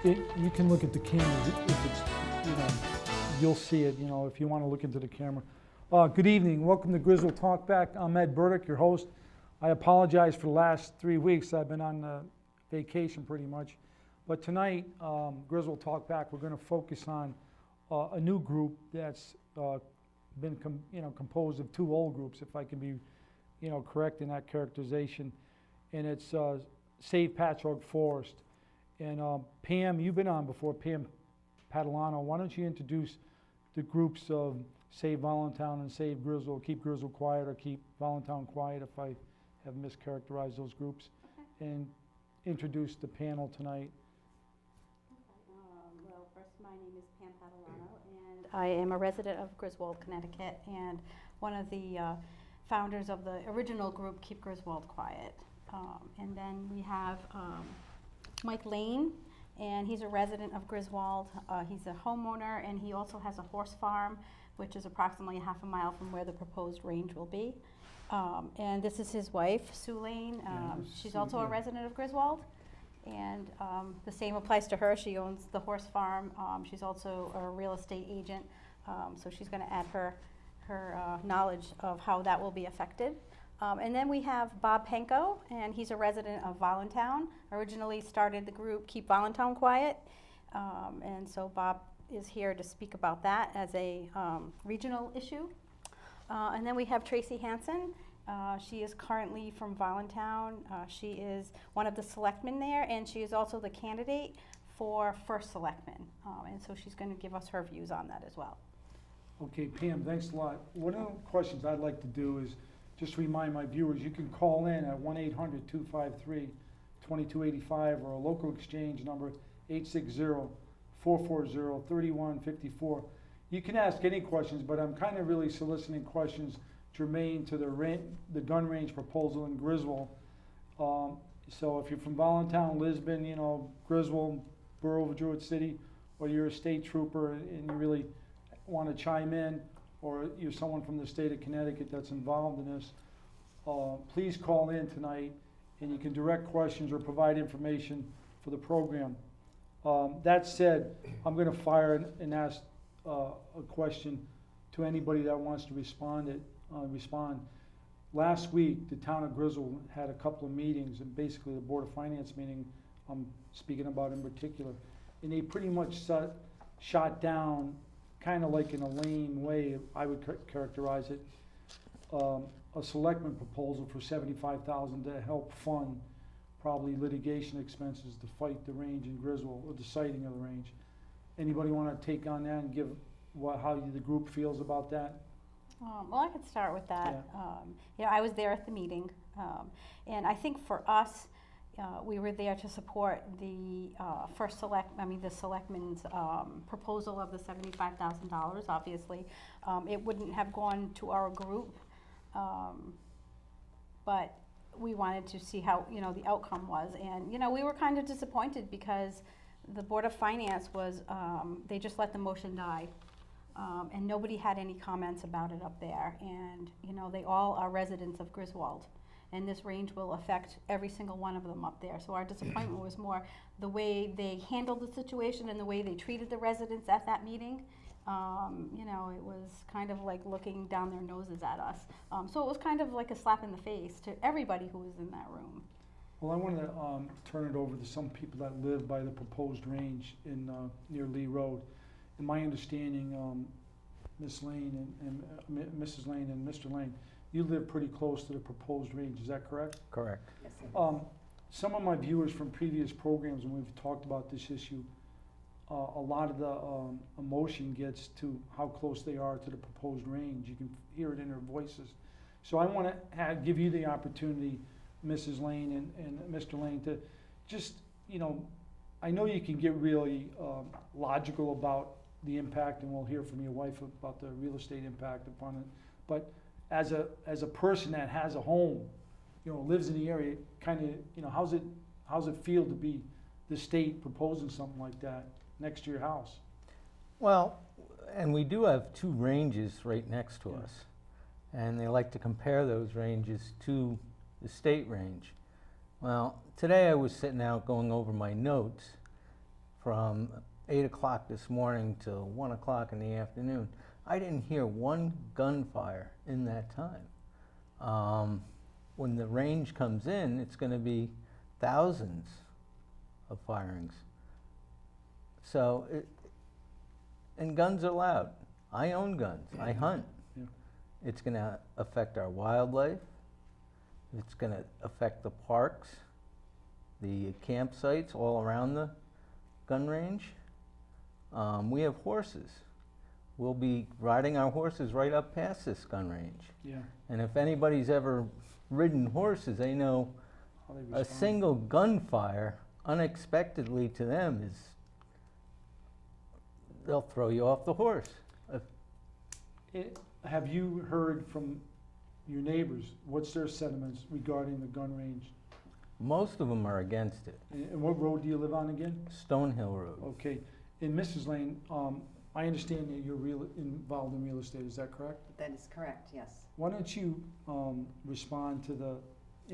You can look at the camera if it's, you'll see it, if you want to look into the camera. Good evening. Welcome to Griswold Talkback. I'm Ed Berdick, your host. I apologize for the last 3 weeks. I've been on vacation pretty much. But tonight, Griswold Talkback, we're going to focus on a new group that's been composed of two old groups, if I can be correct in that characterization. And it's Save Pachaug Forest. And Pam, you've been on before, Pam Patalano. Why don't you introduce the groups of Save Voluntown and Save Griswold, Keep Griswold Quiet, or Keep Voluntown Quiet if I have mischaracterized those groups, and introduce the panel tonight. Well, first, my name is Pam Patalano, and I am a resident of Griswold, Connecticut, and one of the founders of the original group, Keep Griswold Quiet. And then we have Mike Lane, and he's a resident of Griswold. He's a homeowner, and he also has a horse farm, which is approximately half a mile from where the proposed range will be. And this is his wife, Sue Lane. She's also a resident of Griswold. And the same applies to her. She owns the horse farm. She's also a real estate agent. So she's going to add her knowledge of how that will be affected. And then we have Bob Penko, and he's a resident of Voluntown. Originally started the group Keep Voluntown Quiet. And so Bob is here to speak about that as a regional issue. And then we have Tracy Hansen. She is currently from Voluntown. She is one of the selectmen there, and she is also the candidate for first selectman. And so she's going to give us her views on that as well. Okay, Pam, thanks a lot. One of the questions I'd like to do is just remind my viewers, you can call in at 1-800-253-2285 or a local exchange number 860-440-3154. You can ask any questions, but I'm kind of really soliciting questions germane to the gun range proposal in Griswold. So if you're from Voluntown, Lisbon, Griswold, Borough of Druid City, or you're a state trooper and you really want to chime in, or you're someone from the state of Connecticut that's involved in this, please call in tonight and you can direct questions or provide information for the program. That said, I'm going to fire and ask a question to anybody that wants to respond. Last week, the town of Griswold had a couple of meetings, and basically the Board of Finance meeting I'm speaking about in particular, and they pretty much shot down, kind of like in a lame way, I would characterize it, a selectman proposal for $75,000 to help fund probably litigation expenses to fight the range in Griswold, or the siting of the range. Anybody want to take on that and give how the group feels about that? Well, I could start with that. Yeah. I was there at the meeting, and I think for us, we were there to support the the selectmen's proposal of the $75,000. Obviously, it wouldn't have gone to our group, but we wanted to see how the outcome was, and we were kind of disappointed because the Board of Finance was they just let the motion die. And nobody had any comments about it up there, and they all are residents of Griswold, and this range will affect every single one of them up there. So our disappointment was more the way they handled the situation and the way they treated the residents at that meeting. It was kind of like looking down their noses at us. So it was kind of like a slap in the face to everybody who was in that room. Well, I want to turn it over to some people that live by the proposed range in near Lee Road. In my understanding, Ms. Lane and Mrs. Lane and Mr. Lane, you live pretty close to the proposed range. Is that correct? Correct. Yes, some of my viewers from previous programs, when we've talked about this issue, a lot of the emotion gets to how close they are to the proposed range. You can hear it in their voices. So I want to give you the opportunity, Mrs. Lane and Mr. Lane, to just, I know you can get really logical about the impact, and we'll hear from your wife about the real estate impact upon it. But as a person that has a home, lives in the area, kind of, how's it feel to be the state proposing something like that next to your house? Well, and we do have two ranges right next to us, and they like to compare those ranges to the state range. Well, today I was sitting out going over my notes from 8 o'clock this morning till 1 o'clock in the afternoon, I didn't hear one gunfire in that time. When the range comes in, it's going to be thousands of firings. So, and guns are loud. I own guns. I hunt. Yeah. It's going to affect our wildlife. It's going to affect the parks, the campsites all around the gun range. We have horses. We'll be riding our horses right up past this gun range. Yeah. And if anybody's ever ridden horses, they know How they a respond. single gunfire unexpectedly to them is, they'll throw you off the horse. Have you heard from your neighbors? What's their sentiments regarding the gun range? Most of them are against it. And what road do you live on again? Stonehill Road. Okay. In Mrs. Lane, I understand that you're involved in real estate, is that correct? That is correct, yes. Why don't you respond to the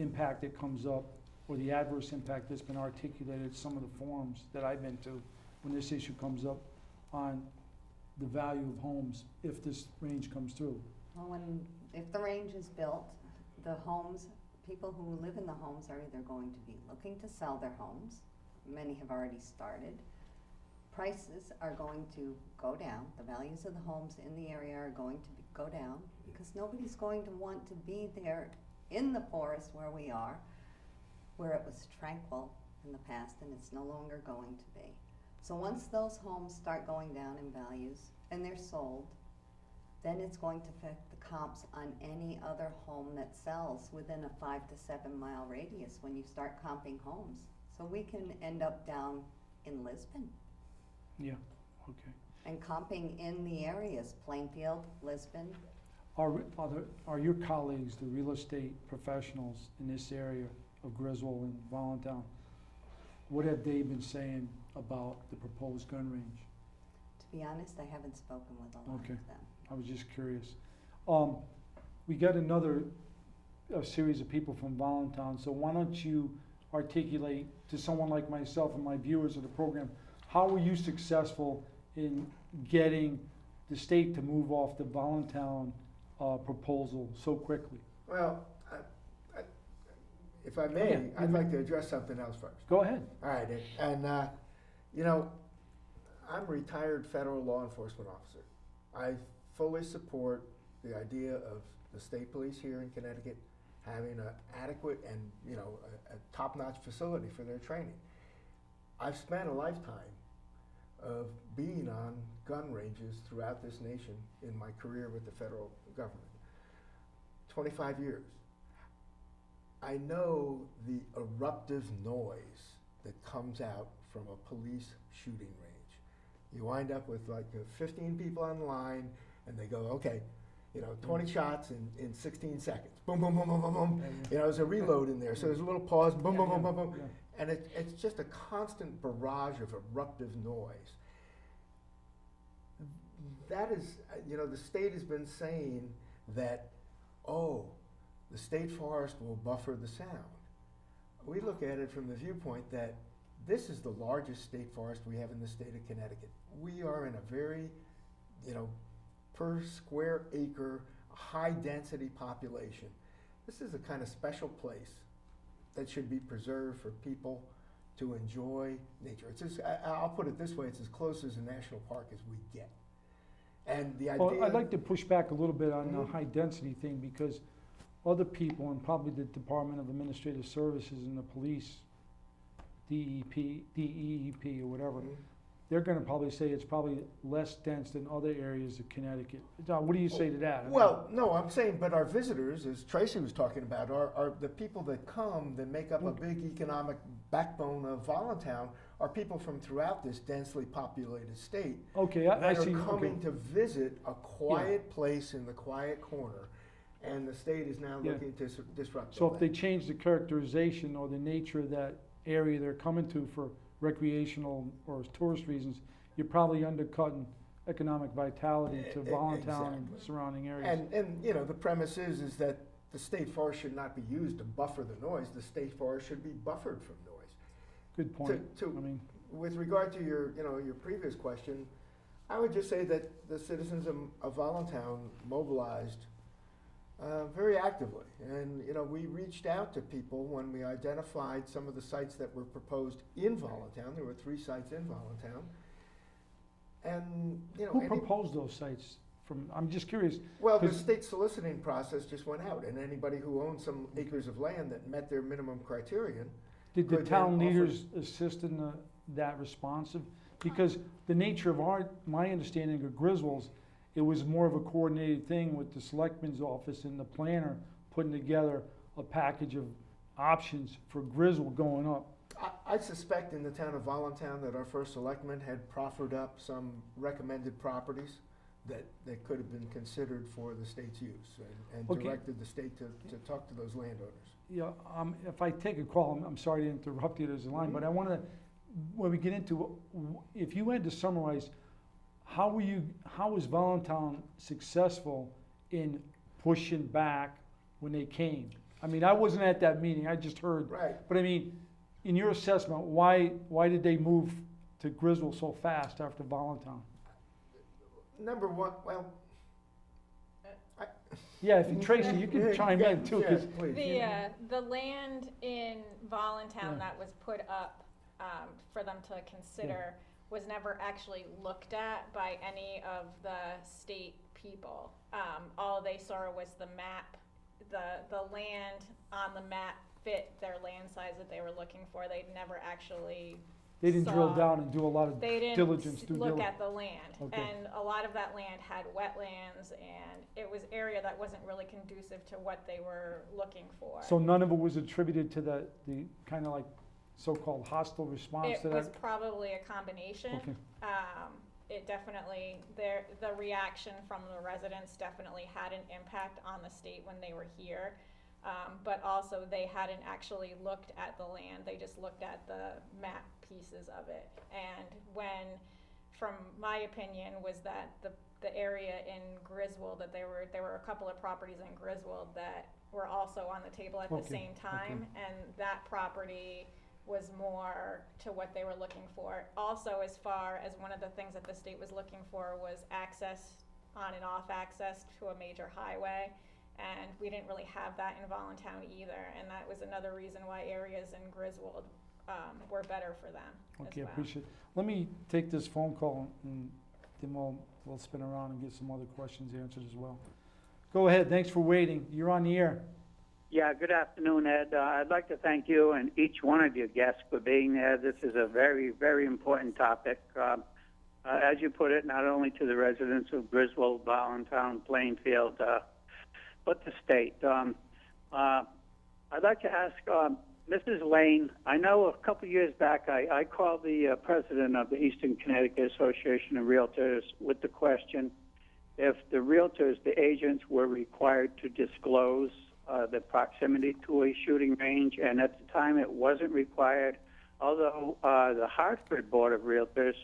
impact that comes up, or the adverse impact that's been articulated at some of the forums that I've been to when this issue comes up on the value of homes if this range comes through? Well, if the range is built, the homes, people who live in the homes are either going to be looking to sell their homes. Many have already started. Prices are going to go down. The values of the homes in the area are going to go down because nobody's going to want to be there in the forest where we are, where it was tranquil in the past, and it's no longer going to be. So once those homes start going down in values and they're sold, then it's going to affect the comps on any other home that sells within a 5 to 7 mile radius when you start comping homes. So we can end up down in Lisbon Yeah, okay. and comping in the areas, Plainfield, Lisbon. Are your colleagues, the real estate professionals in this area of Griswold and Voluntown, what have they been saying about the proposed gun range? To be honest, I haven't spoken with a lot Okay. of them. I was just curious. We got another series of people from Voluntown, so why don't you articulate to someone like myself and my viewers of the program, how were you successful in getting the state to move off the Voluntown proposal so quickly? Well, if I may, Yeah, I'd like to address something else first. Go ahead. All right, and you know, I'm a retired federal law enforcement officer. I fully support the idea of the state police here in Connecticut having an adequate and, you know, a top-notch facility for their training. I've spent a lifetime of being on gun ranges throughout this nation in my career with the federal government. 25 years. I know the eruptive noise that comes out from a police shooting range. You wind up with like 15 people on the line, and they go, okay, you know, 20 shots in 16 seconds. Boom, boom, boom, boom, boom, boom. You know, there's a reload in there, so there's a little pause, boom, boom, boom, boom, boom. Yeah. And it's just a constant barrage of eruptive noise. That is, you know, the state has been saying that, oh, the state forest will buffer the sound. We look at it from the viewpoint that this is the largest state forest we have in the state of Connecticut. We are in a very, you know, per square acre, high density population. This is a kind of special place that should be preserved for people to enjoy nature. It's just, I'll put it this way, it's as close as a national park as we get. And the idea... Well, I'd like to push back a little bit on the Mhm. high density thing, because other people, and probably the Department of Administrative Services and the police, DEP or whatever, Mhm. they're gonna probably say it's probably less dense than other areas of Connecticut. John, what do you say to that? I mean, Well, no, I'm saying, but our visitors, as Tracy was talking about, are the people that come, that make up a big economic backbone of Voluntown, are people from throughout this densely populated state Okay, I that see, are coming okay. to visit a quiet place in the quiet corner, and the state is now Yeah. looking to disrupt So all if they that. change the characterization or the nature of that area they're coming to for recreational or tourist reasons, you're probably undercutting economic vitality to Voluntown and Exactly. surrounding areas. And you know, the premise is that the state forest should not be used to buffer the noise. The state forest should be buffered from noise. Good point. to- I mean, with regard to your, your previous question, I would just say that the citizens of Voluntown mobilized very actively. And, we reached out to people when we identified some of the sites that were proposed in Voluntown. There were 3 sites in Voluntown. And, Who proposed those sites? I'm just curious. well, the 'cause- state soliciting process just went out, and anybody who owned some acres of land that met their minimum criterion. Did the could town then offer- leaders assist in that responsive? Because the nature of my understanding of Griswold's, it was more of a coordinated thing with the selectman's office and the planner putting together a package of options for Griswold going up. I suspect in the town of Voluntown that our first selectman had proffered up some recommended properties that could have been considered for the state's use, and Okay. directed the state to talk to those landowners. Yeah, if I take a call, I'm sorry to interrupt you, there's a line, but I want to, when we get into, if you had to summarize, how was Voluntown successful in pushing back when they came? I mean, I wasn't at that meeting, I just heard. Right. But I mean, in your assessment, why did they move to Griswold so fast after Voluntown? Number one, well, Yeah, if you, Tracy, you can chime in too, 'cause- please. The land in Voluntown Yeah. that was put up for them to consider was never actually looked at by any of the state people. All they saw was the map, the land on the map fit their land size that they were looking for. They'd never actually they didn't drill saw- down and do a lot of They diligence, didn't due look diligence. at the land, Okay. and a lot of that land had wetlands, and it was area that wasn't really conducive to what they were looking for. So none of it was attributed to the kind of like so-called hostile response It to was that? probably a combination. Okay. It definitely, the reaction from the residents definitely had an impact on the state when they were here. But also they hadn't actually looked at the land, they just looked at the map pieces of it. And from my opinion, was that the area in Griswold, that there were a couple of properties in Griswold that were also on the table at the Okay, same time. And that property was more to what they were looking for. Also, as far as one of the things that the state was looking for was access, on and off access to a major highway. And we didn't really have that in Voluntown either, and that was another reason why areas in Griswold were better for them as Okay, well. appreciate it. Let me take this phone call and then we'll spin around and get some other questions answered as well. Go ahead, thanks for waiting. You're on the air. Yeah, good afternoon, Ed. I'd like to thank you and each one of your guests for being there. This is a very, very important topic. As you put it, not only to the residents of Griswold, Voluntown, Plainfield, but the state. I'd like to ask Mrs. Lane, I know a couple years back I called the president of the Eastern Connecticut Association of Realtors with the question if the realtors, the agents, were required to disclose the proximity to a shooting range, and at the time it wasn't required, although the Hartford Board of Realtors,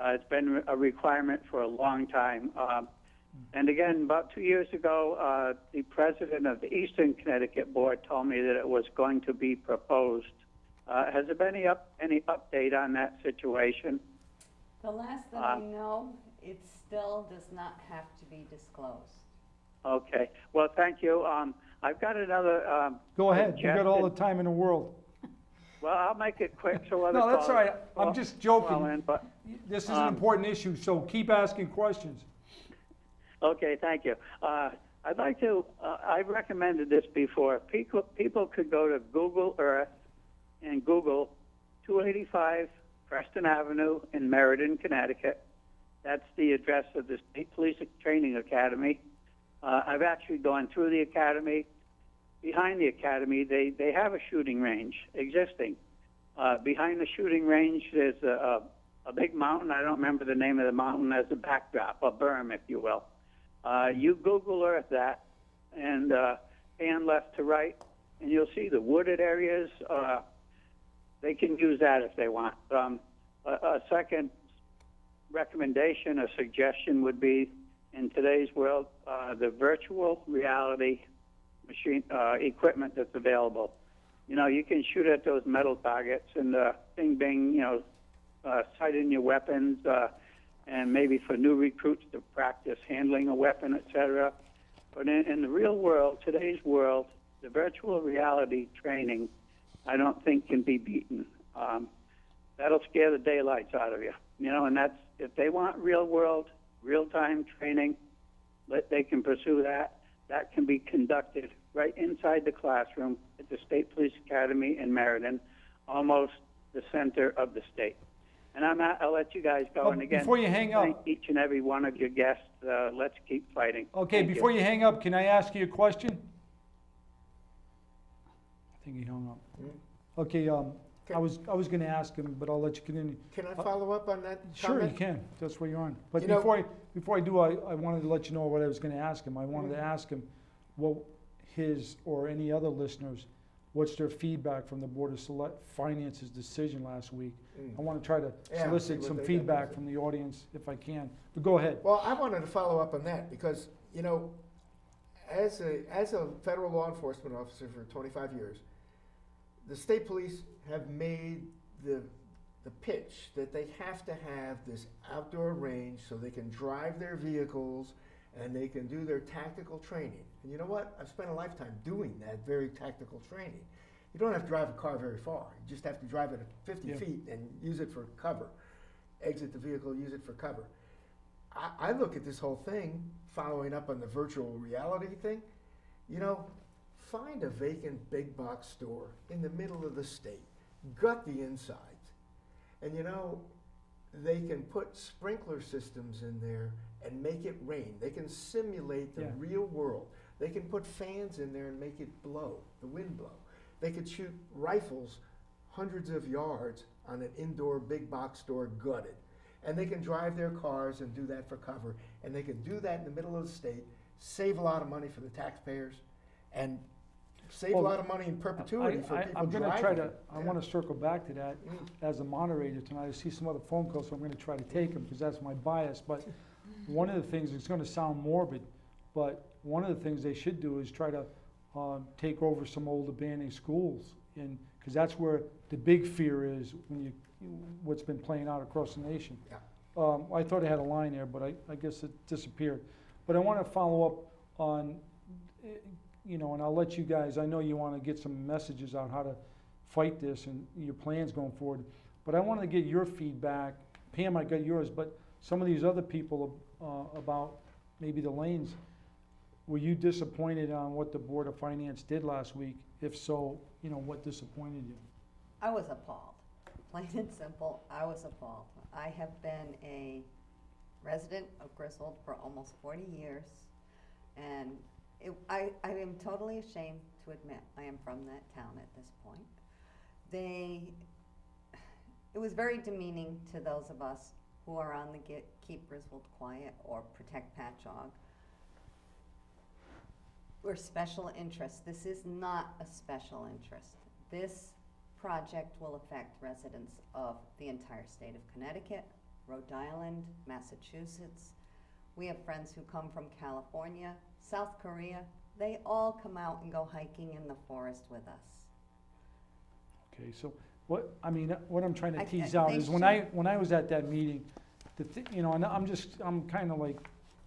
it's been a requirement for a long time. And again, about 2 years ago, the president of the Eastern Connecticut Board told me that it was going to be proposed. Has there been any update on that situation? The last that I know, it still does not have to be disclosed. Okay. Well, thank you. I've got another. Go ahead, you got all the suggestion. time in the world. Well, I'll make it quick so other No, that's all right, callers I'm just joking. call in, but This is an important issue, so keep asking questions. okay, thank you. I'd like to. I've recommended this before. People could go to Google Earth and Google 285 Preston Avenue in Meriden, Connecticut. That's the address of the State Police Training Academy. I've actually gone through the academy. Behind the academy, they have a shooting range existing. Behind the shooting range, there's a big mountain. I don't remember the name of the mountain as a backdrop, a berm, if you will. You Google Earth that and pan left to right, and you'll see the wooded areas. They can use that if they want. A second recommendation, a suggestion would be, in today's world, the virtual reality machine equipment that's available. You know, you can shoot at those metal targets and bing, bing, sighting your weapons, and maybe for new recruits to practice handling a weapon, etc. But in the real world, today's world, the virtual reality training, I don't think can be beaten. That'll scare the daylights out of you, and that's, if they want real world, real-time training, they can pursue that. That can be conducted right inside the classroom at the State Police Academy in Meriden, almost the center of the state. And I'll let you guys go. Oh, And again, before you hang up- thank each and every one of your guests. Let's keep fighting. Okay, Thank before you hang up, can I ask you a question? I think he hung up. Okay, I was gonna ask him, but I'll let you continue. Can I follow up on that Sure, you comment? can, that's where you're on. But You know- before I do, I wanted to let you know what I was gonna ask him. I wanted to ask him what his, or any other listeners, what's their feedback from the Board of Finance's decision last week. I wanna try to Yeah, see solicit what some they got to feedback say. from the audience if I can, but go ahead. Well, I wanted to follow up on that because, as a federal law enforcement officer for 25 years, the state police have made the pitch that they have to have this outdoor range so they can drive their vehicles and they can do their tactical training. And you know what? I've spent a lifetime doing that very tactical training. You don't have to drive a car very far. You just have to drive it at 50 Yeah. feet and use it for cover. Exit the vehicle, use it for cover. I look at this whole thing, following up on the virtual reality thing, find a vacant big box store in the middle of the state, gut the insides, and they can put sprinkler systems in there and make it rain. They can simulate the Yeah. real world. They can put fans in there and make it blow, the wind blow. They could shoot rifles hundreds of yards on an indoor big box store gutted. And they can drive their cars and do that for cover. And they can do that in the middle of the state, save a lot of money for the taxpayers, and save Well, a lot of money in perpetuity for people I'm gonna try driving. to, I wanna circle back to that as a moderator tonight. I see some other phone calls, so I'm gonna try to take them, because that's my bias. But one of the things, it's gonna sound morbid, but one of the things they should do is try to take over some old abandoned schools, and, because that's where the big fear is, when what's been playing out across the nation. Yeah. I thought I had a line there, but I guess it disappeared. But I wanna follow up on, and I'll let you guys, I know you wanna get some messages on how to fight this and your plans going forward. But I wanna get your feedback. Pam, I got yours, but some of these other people about maybe the lanes. Were you disappointed on what the Board of Finance did last week? If so, what disappointed you? I was appalled. Plain and simple, I was appalled. I have been a resident of Griswold for almost 40 years, and I am totally ashamed to admit I am from that town at this point. It was very demeaning to those of us who are on the Keep Griswold Quiet or Protect Pachaug. We're special interests. This is not a special interest. This project will affect residents of the entire state of Connecticut, Rhode Island, Massachusetts. We have friends who come from California, South Korea. They all come out and go hiking in the forest with us. Okay, so what I'm trying to I tease out they is when I was at that meeting, and I'm kind of like,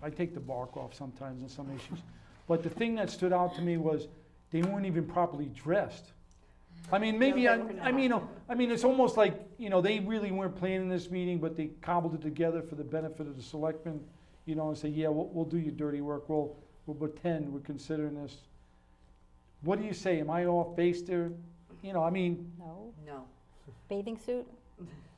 I take the bark off sometimes on some issues. But the thing that stood out to me was they weren't even properly dressed. Maybe No, they were not. it's almost like, they really weren't planning this meeting, but they cobbled it together for the benefit of the selectmen, and say, yeah, we'll do your dirty work. We'll pretend we're considering this. What do you say? Am I off base there? No, No. bathing suit?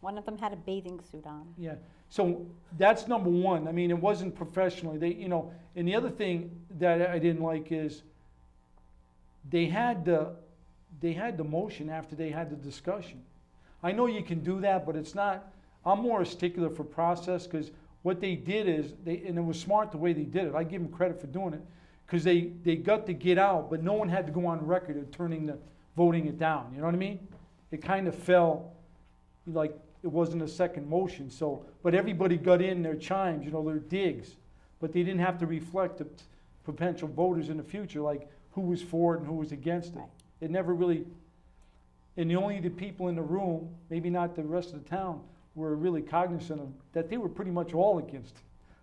One of them had a bathing suit on. Yeah, so that's number one. It wasn't professionally. And the other thing that I didn't like is they had the motion after they had the discussion. I know you can do that, but it's not. I'm more a stickler for process, because what they did is and it was smart the way they did it. I give them credit for doing it, because they got to get out, but no one had to go on record of voting it down. You know what I mean? It kind of fell like it wasn't a second motion. So, but everybody got in their chimes, their digs, but they didn't have to reflect the potential voters in the future, like who was for it and who was against it. Right. It never really, and the people in the room, maybe not the rest of the town, were really cognizant of, that they were pretty much all against,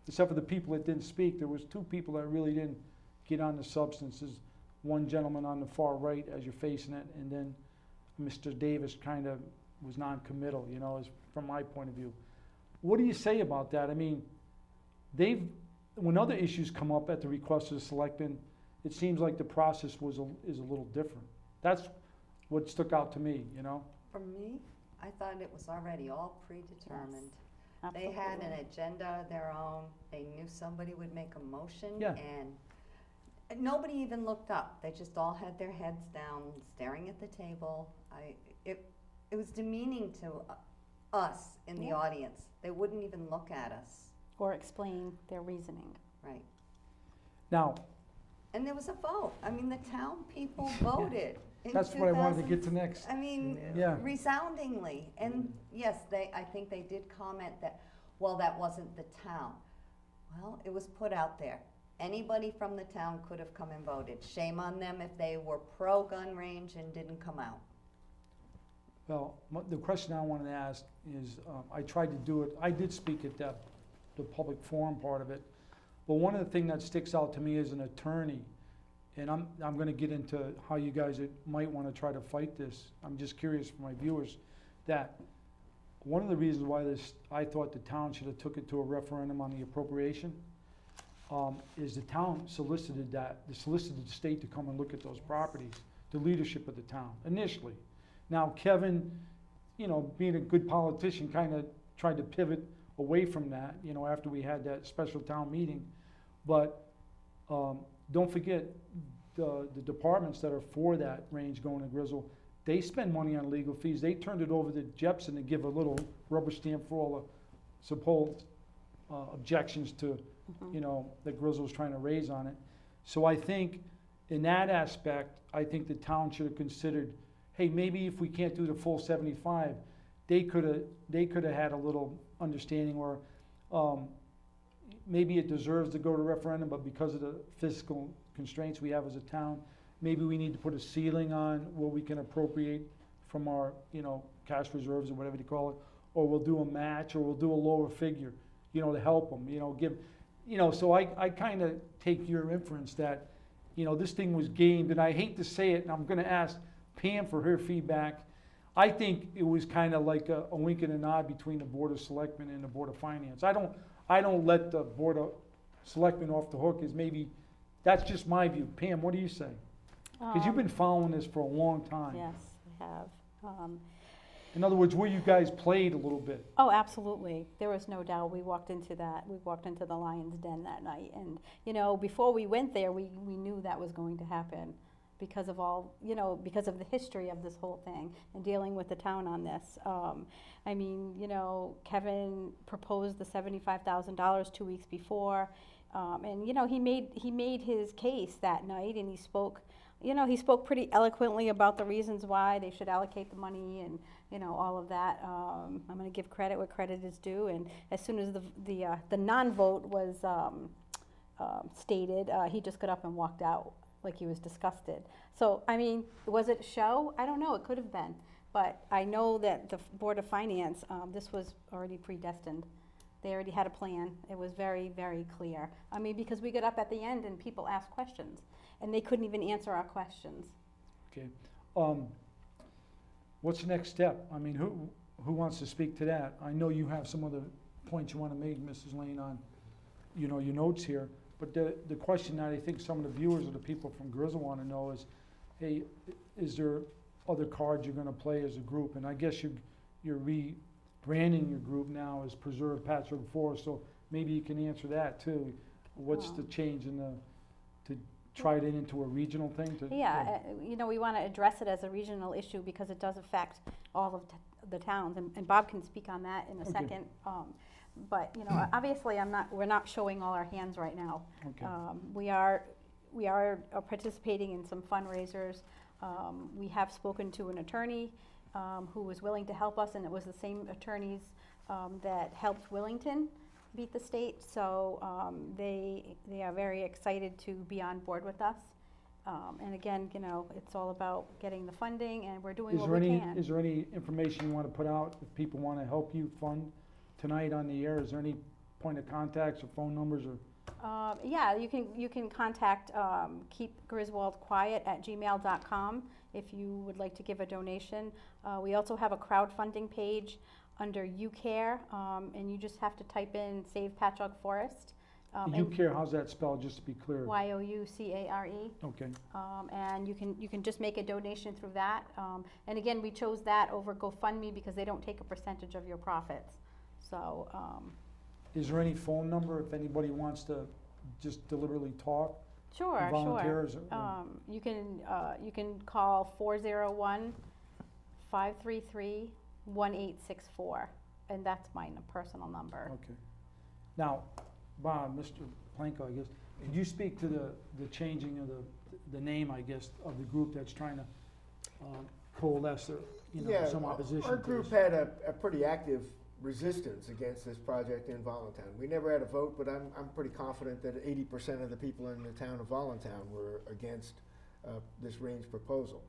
except for the people that didn't speak. There was two people that really didn't get on the substances. One gentleman on the far right as you're facing it, and then Mr. Davis kind of was non-committal, you know, as from my point of view. What do you say about that? I mean, when other issues come up at the request of the selectmen, it seems like the process is a little different. That's what stuck out to me, you know? For me, I thought it was already all predetermined. Yes, They had an absolutely. agenda of their own, they knew somebody would make a motion, Yeah. and nobody even looked up. They just all had their heads down, staring at the table. It was demeaning to us in the Yeah. audience. They wouldn't even look at us, Or explain their reasoning. right? Now, And there was a vote. I mean, the town people voted in that's what I wanted to 2000 get to next. I mean, Yeah. resoundingly. And yes, I think they did comment that, well, that wasn't the town. Well, it was put out there. Anybody from the town could have come and voted. Shame on them if they were pro-gun range and didn't come out. Well, the question I wanted to ask is, I tried to do it, I did speak at the public forum part of it, but one of the things that sticks out to me as an attorney, and I'm gonna get into how you guys might wanna try to fight this, I'm just curious for my viewers, that one of the reasons why I thought the town should have took it to a referendum on the appropriation, is the town solicited the state to come and look at those properties, the leadership of the town, initially. Now, Kevin, you know, being a good politician, kind of tried to pivot away from that, you know, after we had that special town meeting. But don't forget, the departments that are for that range going to Griswold, they spend money on legal fees. They turned it over to Jepson to give a little rubber stamp for all the supposed objections to, you know, that Griswold's trying to raise on it. So I think in that aspect, I think the town should have considered, hey, maybe if we can't do the full 75, they could have had a little understanding where maybe it deserves to go to referendum, but because of the fiscal constraints we have as a town, maybe we need to put a ceiling on what we can appropriate from our, you know, cash reserves or whatever you call it, or we'll do a match, or we'll do a lower figure, you know, to help them, you know, give, you know, so I kind of take your inference that, you know, this thing was gamed, and I hate to say it, and I'm gonna ask Pam for her feedback. I think it was kind of like a wink and a nod between the Board of Selectmen and the Board of Finance. I don't let the Board of Selectmen off the hook, is maybe, that's just my view. Pam, what do you say? Because you've been following this for a long time. Yes, I have. In other words, where you guys played a little bit. Oh, absolutely. There was no doubt. We walked into the lion's den that night. And, you know, before we went there, we knew that was going to happen because of all, you know, because of the history of this whole thing and dealing with the town on this. I mean, you know, Kevin proposed the $75,000 2 weeks before. And, you know, he made his case that night, and he spoke pretty eloquently about the reasons why they should allocate the money and, you know, all of that. I'm going to give credit where credit is due. And as soon as the non-vote was stated, he just got up and walked out like he was disgusted. So, I mean, was it a show? I don't know. It could have been. But I know that the Board of Finance, this was already predestined. They already had a plan. It was very, very clear. I mean, because we got up at the end and people asked questions, and they couldn't even answer our questions. Okay. What's the next step? I mean, who wants to speak to that? I know you have some other points you want to make, Mrs. Lane, on, you know, your notes here. But the question that I think some of the viewers or the people from Griswold want to know is, hey, is there other cards you're going to play as a group? And I guess you're rebranding your group now as Preserve Pachaug Forest, so maybe you can answer that too. What's the change in to try it into a regional thing? You know, we want to address it as a regional issue because it does affect all of the towns, and Bob can speak on that in a Okay. second. But you know, obviously, we're not showing all our hands right now. Okay. We are participating in some fundraisers. We have spoken to an attorney who was willing to help us, and it was the same attorneys that helped Willington beat the state. So they are very excited to be on board with us. And again, you know, it's all about getting the funding, and we're doing Is what there we any, can. is there any information you want to put out if people want to help you fund tonight on the air? Is there any point of contacts or phone numbers or? Yeah, you can contact keepgriswoldquiet@gmail.com if you would like to give a donation. We also have a crowdfunding page under YouCare, and you just have to type in Save Pachaug Forest. You care, how's that spelled, just to be clear? YOUCARE. Okay, And you can just make a donation through that. And again, we chose that over GoFundMe because they don't take a percentage of your profits. So, is there any phone number if anybody wants to just deliberately talk? sure, sure. Volunteers You can call 401-533-1864, and that's my personal number. Okay. Now, Bob, Mr. Planko, I guess, could you speak to the changing of the name, I guess, of the group that's trying to coalesce, Yeah, some opposition our to group this? had a pretty active resistance against this project in Voluntown. We never had a vote, but I'm pretty confident that 80% of the people in the town of Voluntown were against this range proposal.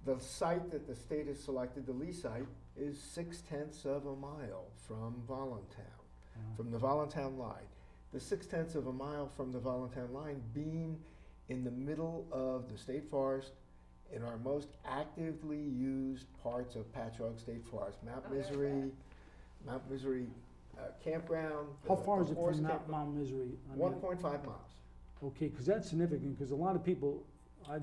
The site that the state has selected, the Lee site, is 0.6 of a mile from Voluntown, from the Voluntown line. The 0.6 of a mile from the Voluntown line being in the middle of the state forest in our most actively used parts of Pachaug State Forest, Mount Misery Campground. How the far is it horse from campground. Mount Misery? I mean, 1.5 miles. Okay, because that's significant, because a lot of people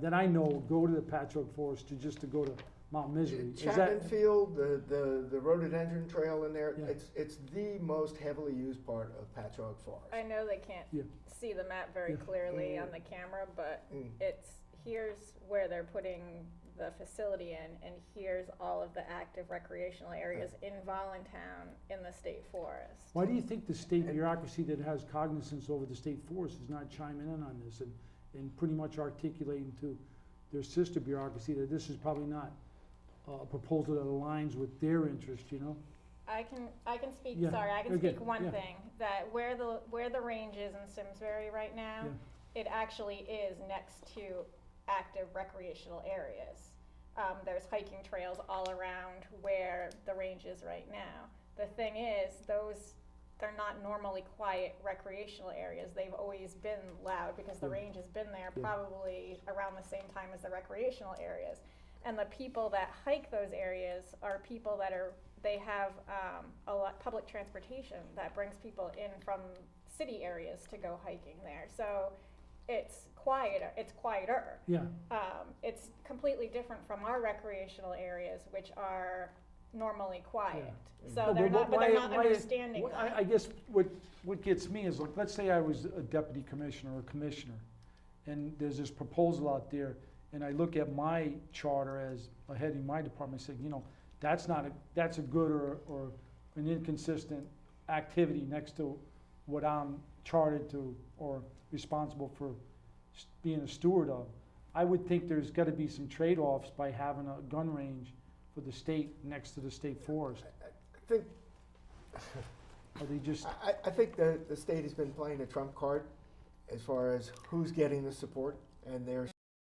that I know go to the Pachaug Forest to go to Mount Misery. Is Chapman that, Field, the rhododendron trail in there, Yeah. it's the most heavily used part of Pachaug Forest. I know they can't Yeah. see the map very Yeah. clearly on the camera, but here's where they're putting the facility in, and here's all of the active recreational areas in Voluntown in the state forest. why do you think the state bureaucracy that has cognizance over the state forest is not chiming in on this and pretty much articulating to their sister bureaucracy that this is probably not a proposal that aligns with their interest, I can speak, Yeah, sorry, I can okay, speak one yeah. thing, that where the range is in Simsbury right now, Yeah. it actually is next to active recreational areas. There's hiking trails all around where the range is right now. The thing is, they're not normally quiet recreational areas. They've always been loud because the Yeah. range has been there Yeah. probably around the same time as the recreational areas. And the people that hike those areas are people that they have a lot public transportation that brings people in from city areas to go hiking there. So it's quieter. Yeah, It's completely different from our recreational areas, which are normally quiet. So No, they're not, but they're not why is- understanding wh- that. I guess what gets me is, like, let's say I was a deputy commissioner or commissioner, and there's this proposal out there, and I look at my charter as a head in my department, saying, that's a good or an inconsistent activity next to what I'm chartered to or responsible for being a steward of. I would think there's gotta be some trade-offs by having a gun range for the state next to the state forest. I think Are they just, I think the state has been playing a trump card as far as who's getting the support, and they're